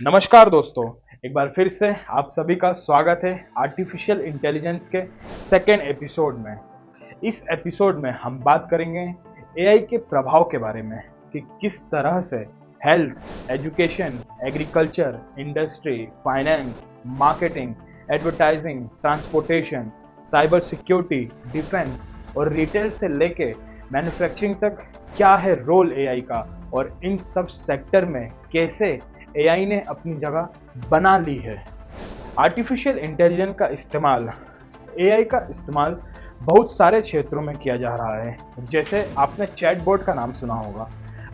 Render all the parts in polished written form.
नमस्कार दोस्तों, एक बार फिर से आप सभी का स्वागत है आर्टिफिशियल इंटेलिजेंस के सेकेंड एपिसोड में। इस एपिसोड में हम बात करेंगे एआई के प्रभाव के बारे में कि किस तरह से health, education, agriculture, industry, finance, marketing, advertising, transportation, cyber security, defence और रिटेल से लेके मैन्युफैक्चरिंग तक क्या है रोल एआई का, और इन सब सेक्टर में कैसे एआई ने अपनी जगह बना ली है। आर्टिफिशियल इंटेलिजेंस का इस्तेमाल, एआई का इस्तेमाल बहुत सारे क्षेत्रों में किया जा रहा है। जैसे आपने चैटबॉट का नाम सुना होगा।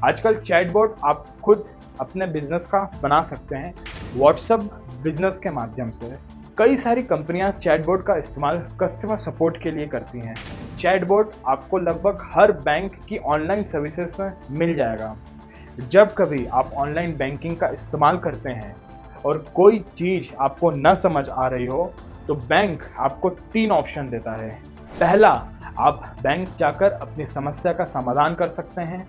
आजकल चैटबॉट आप खुद अपने बिजनेस का बना सकते हैं व्हाट्सएप बिजनेस के माध्यम से। कई सारी कंपनियां चैटबॉट का इस्तेमाल कस्टमर सपोर्ट के लिए करती हैं। चैटबॉट आपको लगभग हर बैंक की ऑनलाइन सर्विसेज में मिल जाएगा। जब कभी आप ऑनलाइन बैंकिंग का इस्तेमाल करते हैं और कोई चीज़ आपको न समझ आ रही हो, तो बैंक आपको 3 ऑप्शन देता है। पहला, आप बैंक जाकर अपनी समस्या का समाधान कर सकते हैं।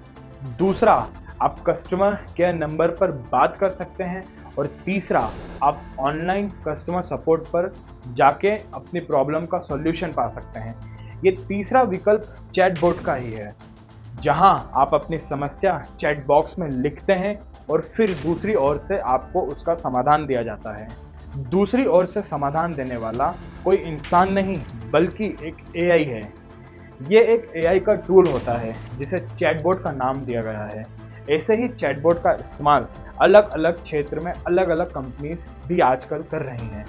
दूसरा, आप कस्टमर केयर नंबर पर बात कर सकते हैं। और तीसरा, आप ऑनलाइन कस्टमर सपोर्ट पर जाके अपनी प्रॉब्लम का सॉल्यूशन पा सकते हैं। ये तीसरा विकल्प चैटबॉट का ही है, जहां आप अपनी समस्या चैट बॉक्स में लिखते हैं और फिर दूसरी ओर से आपको उसका समाधान दिया जाता है। दूसरी ओर से समाधान देने वाला कोई इंसान नहीं बल्कि एक एआई है। ये एक एआई का टूल होता है जिसे चैटबॉट का नाम दिया गया है। ऐसे ही चैटबॉट का इस्तेमाल अलग अलग क्षेत्र में अलग अलग कंपनीज भी आजकल कर रही हैं।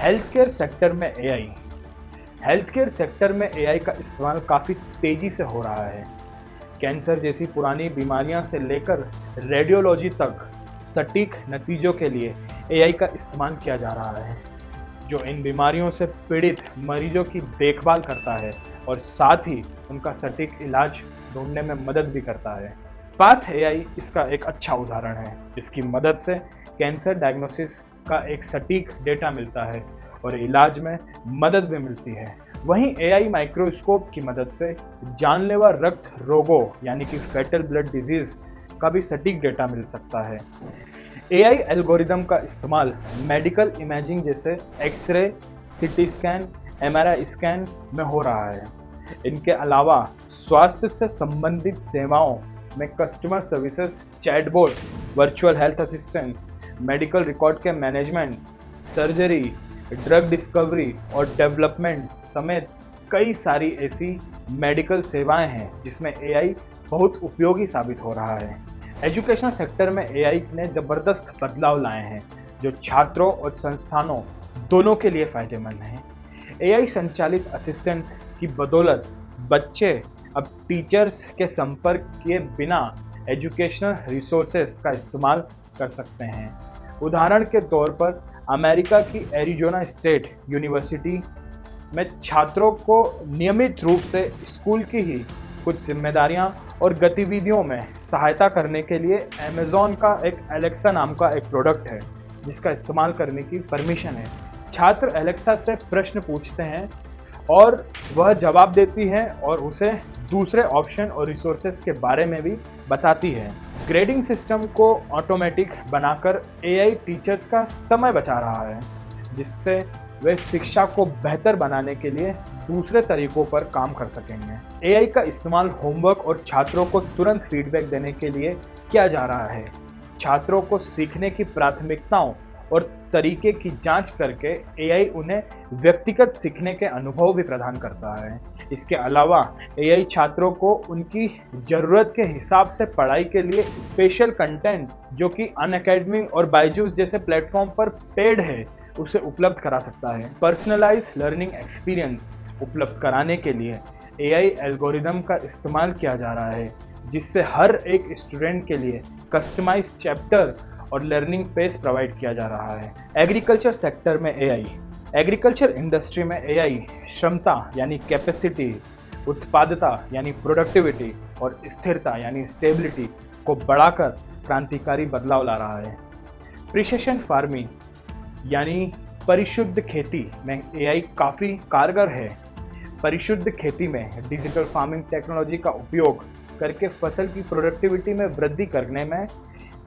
हेल्थ केयर सेक्टर में एआई, हेल्थ केयर सेक्टर में एआई का इस्तेमाल काफ़ी तेज़ी से हो रहा है। कैंसर जैसी पुरानी बीमारियां से लेकर रेडियोलॉजी तक सटीक नतीजों के लिए एआई का इस्तेमाल किया जा रहा है, जो इन बीमारियों से पीड़ित मरीजों की देखभाल करता है और साथ ही उनका सटीक इलाज ढूंढने में मदद भी करता है। पाथ एआई इसका एक अच्छा उदाहरण है। इसकी मदद से कैंसर डायग्नोसिस का एक सटीक डेटा मिलता है और इलाज में मदद भी मिलती है। वहीं एआई माइक्रोस्कोप की मदद से जानलेवा रक्त रोगों यानी कि फैटल ब्लड डिजीज का भी सटीक डेटा मिल सकता है। एआई एल्गोरिदम का इस्तेमाल मेडिकल इमेजिंग जैसे x-ray, CT scan, MRI scan में हो रहा है। इनके अलावा स्वास्थ्य से संबंधित सेवाओं में customer services, chatbot, virtual health assistance, medical record के मैनेजमेंट, सर्जरी, ड्रग डिस्कवरी और डेवलपमेंट समेत कई सारी ऐसी मेडिकल सेवाएं हैं जिसमें एआई बहुत उपयोगी साबित हो रहा है। एजुकेशनल सेक्टर में एआई ने ज़बरदस्त बदलाव लाए हैं जो छात्रों और संस्थानों दोनों के लिए फायदेमंद हैं। एआई संचालित असिस्टेंट्स की बदौलत बच्चे अब टीचर्स के संपर्क किए बिना एजुकेशनल रिसोर्सेज का इस्तेमाल कर सकते हैं। उदाहरण के तौर पर अमेरिका की एरिजोना स्टेट यूनिवर्सिटी में छात्रों को नियमित रूप से स्कूल की ही कुछ जिम्मेदारियां और गतिविधियों में सहायता करने के लिए अमेज़न का एक एलेक्सा नाम का एक प्रोडक्ट है जिसका इस्तेमाल करने की परमिशन है। छात्र एलेक्सा से प्रश्न पूछते हैं और वह जवाब देती है और उसे दूसरे ऑप्शन और रिसोर्सेज के बारे में भी बताती है। ग्रेडिंग सिस्टम को ऑटोमेटिक बनाकर एआई टीचर्स का समय बचा रहा है, जिससे वे शिक्षा को बेहतर बनाने के लिए दूसरे तरीकों पर काम कर सकेंगे। एआई का इस्तेमाल होमवर्क और छात्रों को तुरंत फीडबैक देने के लिए किया जा रहा है। छात्रों को सीखने की प्राथमिकताओं और तरीके की जांच करके एआई उन्हें व्यक्तिगत सीखने के अनुभव भी प्रदान करता है। इसके अलावा एआई छात्रों को उनकी ज़रूरत के हिसाब से पढ़ाई के लिए स्पेशल कंटेंट जो कि अनअकैडमी और बायजूस जैसे प्लेटफॉर्म पर पेड है उसे उपलब्ध करा सकता है। पर्सनलाइज लर्निंग एक्सपीरियंस उपलब्ध कराने के लिए एआई एल्गोरिदम का इस्तेमाल किया जा रहा है, जिससे हर एक स्टूडेंट के लिए कस्टमाइज्ड चैप्टर और लर्निंग पेज प्रोवाइड किया जा रहा है। एग्रीकल्चर सेक्टर में एआई, एग्रीकल्चर इंडस्ट्री में एआई क्षमता यानी कैपेसिटी, उत्पादकता यानी प्रोडक्टिविटी और स्थिरता यानी स्टेबिलिटी को बढ़ाकर क्रांतिकारी बदलाव ला रहा है। प्रिसिशन फार्मिंग यानी परिशुद्ध खेती में एआई काफ़ी कारगर है। परिशुद्ध खेती में डिजिटल फार्मिंग टेक्नोलॉजी का उपयोग करके फसल की प्रोडक्टिविटी में वृद्धि करने में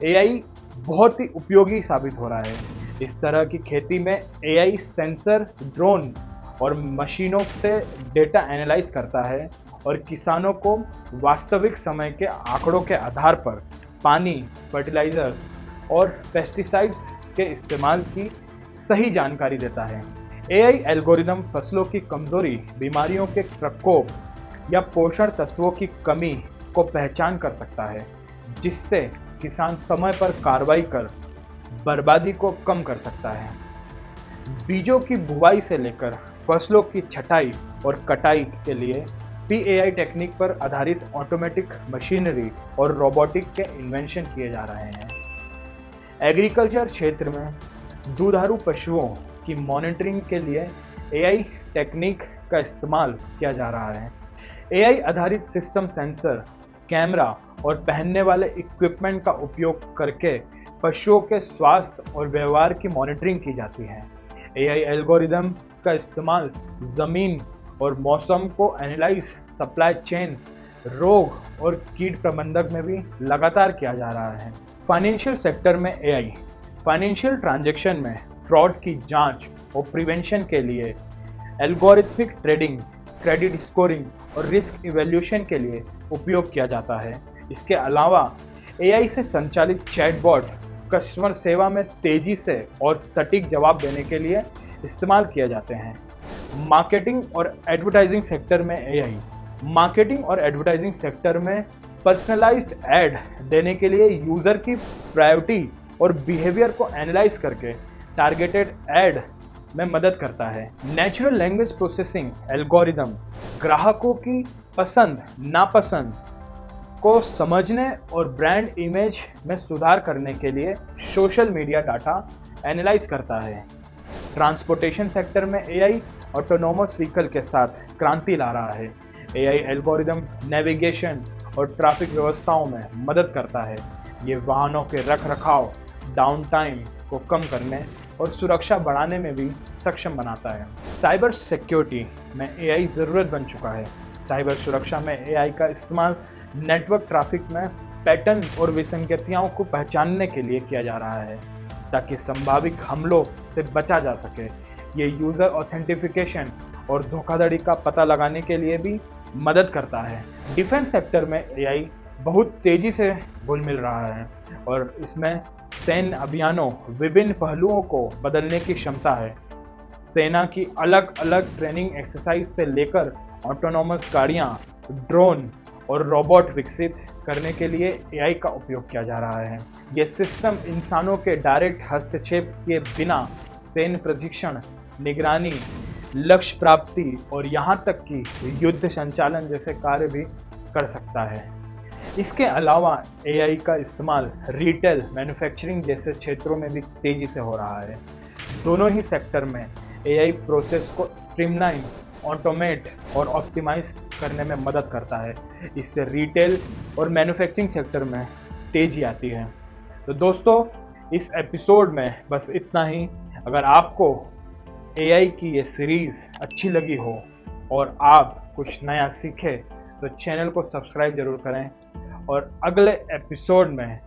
एआई बहुत ही उपयोगी साबित हो रहा है। इस तरह की खेती में एआई सेंसर, ड्रोन और मशीनों से डेटा एनालाइज करता है और किसानों को वास्तविक समय के आंकड़ों के आधार पर पानी, फर्टिलाइजर्स और पेस्टिसाइड्स के इस्तेमाल की सही जानकारी देता है। एआई एल्गोरिदम फसलों की कमजोरी, बीमारियों के प्रकोप या पोषण तत्वों की कमी को पहचान कर सकता है, जिससे किसान समय पर कार्रवाई कर बर्बादी को कम कर सकता है। बीजों की बुवाई से लेकर फसलों की छटाई और कटाई के लिए भी एआई टेक्निक पर आधारित ऑटोमेटिक मशीनरी और रोबोटिक के इन्वेंशन किए जा रहे हैं। एग्रीकल्चर क्षेत्र में दुधारू पशुओं की मॉनिटरिंग के लिए एआई टेक्निक का इस्तेमाल किया जा रहा है। एआई आधारित सिस्टम सेंसर, कैमरा और पहनने वाले इक्विपमेंट का उपयोग करके पशुओं के स्वास्थ्य और व्यवहार की मॉनिटरिंग की जाती है। एआई एल्गोरिदम का इस्तेमाल जमीन और मौसम को एनालाइज, सप्लाई चेन, रोग और कीट प्रबंधन में भी लगातार किया जा रहा है। फाइनेंशियल सेक्टर में एआई फाइनेंशियल ट्रांजैक्शन में फ्रॉड की जांच और प्रिवेंशन के लिए एल्गोरिथमिक ट्रेडिंग, क्रेडिट स्कोरिंग और रिस्क इवैल्यूएशन के लिए उपयोग किया जाता है। इसके अलावा एआई से संचालित चैटबॉट कस्टमर सेवा में तेजी से और सटीक जवाब देने के लिए इस्तेमाल किए जाते हैं। मार्केटिंग और एडवर्टाइजिंग सेक्टर में एआई मार्केटिंग और एडवर्टाइजिंग सेक्टर में पर्सनलाइज्ड एड देने के लिए यूजर की प्रायोरिटी और बिहेवियर को एनालाइज करके टारगेटेड एड में मदद करता है। नेचुरल लैंग्वेज प्रोसेसिंग एल्गोरिदम ग्राहकों की पसंद नापसंद को समझने और ब्रांड इमेज में सुधार करने के लिए सोशल मीडिया डाटा एनालाइज करता है। ट्रांसपोर्टेशन सेक्टर में एआई ऑटोनोमस व्हीकल के साथ क्रांति ला रहा है। एआई एल्गोरिदम नेविगेशन और ट्रैफिक व्यवस्थाओं में मदद करता है। ये वाहनों के रखरखाव, डाउन टाइम को कम करने और सुरक्षा बढ़ाने में भी सक्षम बनाता है। साइबर सिक्योरिटी में एआई ज़रूरत बन चुका है। साइबर सुरक्षा में एआई का इस्तेमाल नेटवर्क ट्रैफिक में पैटर्न और विसंगतियों को पहचानने के लिए किया जा रहा है, ताकि संभावित हमलों से बचा जा सके। ये यूज़र ऑथेंटिफिकेशन और धोखाधड़ी का पता लगाने के लिए भी मदद करता है। डिफेंस सेक्टर में एआई बहुत तेजी से घुल मिल रहा है और इसमें सैन्य अभियानों, विभिन्न पहलुओं को बदलने की क्षमता है। सेना की अलग अलग ट्रेनिंग एक्सरसाइज से लेकर ऑटोनोमस गाड़ियाँ, ड्रोन और रोबोट विकसित करने के लिए एआई का उपयोग किया जा रहा है। ये सिस्टम इंसानों के डायरेक्ट हस्तक्षेप के बिना सैन्य प्रशिक्षण, निगरानी, लक्ष्य प्राप्ति और यहाँ तक कि युद्ध संचालन जैसे कार्य भी कर सकता है। इसके अलावा एआई का इस्तेमाल रिटेल, मैन्युफैक्चरिंग जैसे क्षेत्रों में भी तेजी से हो रहा है। दोनों ही सेक्टर में एआई प्रोसेस को स्ट्रीमलाइन, ऑटोमेट और ऑप्टिमाइज करने में मदद करता है। इससे रिटेल और मैन्युफैक्चरिंग सेक्टर में तेजी आती है। तो दोस्तों, इस एपिसोड में बस इतना ही। अगर आपको एआई की ये सीरीज़ अच्छी लगी हो और आप कुछ नया सीखे तो चैनल को सब्सक्राइब जरूर करें और अगले एपिसोड में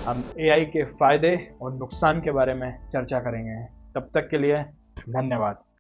हम एआई के फ़ायदे और नुकसान के बारे में चर्चा करेंगे। तब तक के लिए धन्यवाद।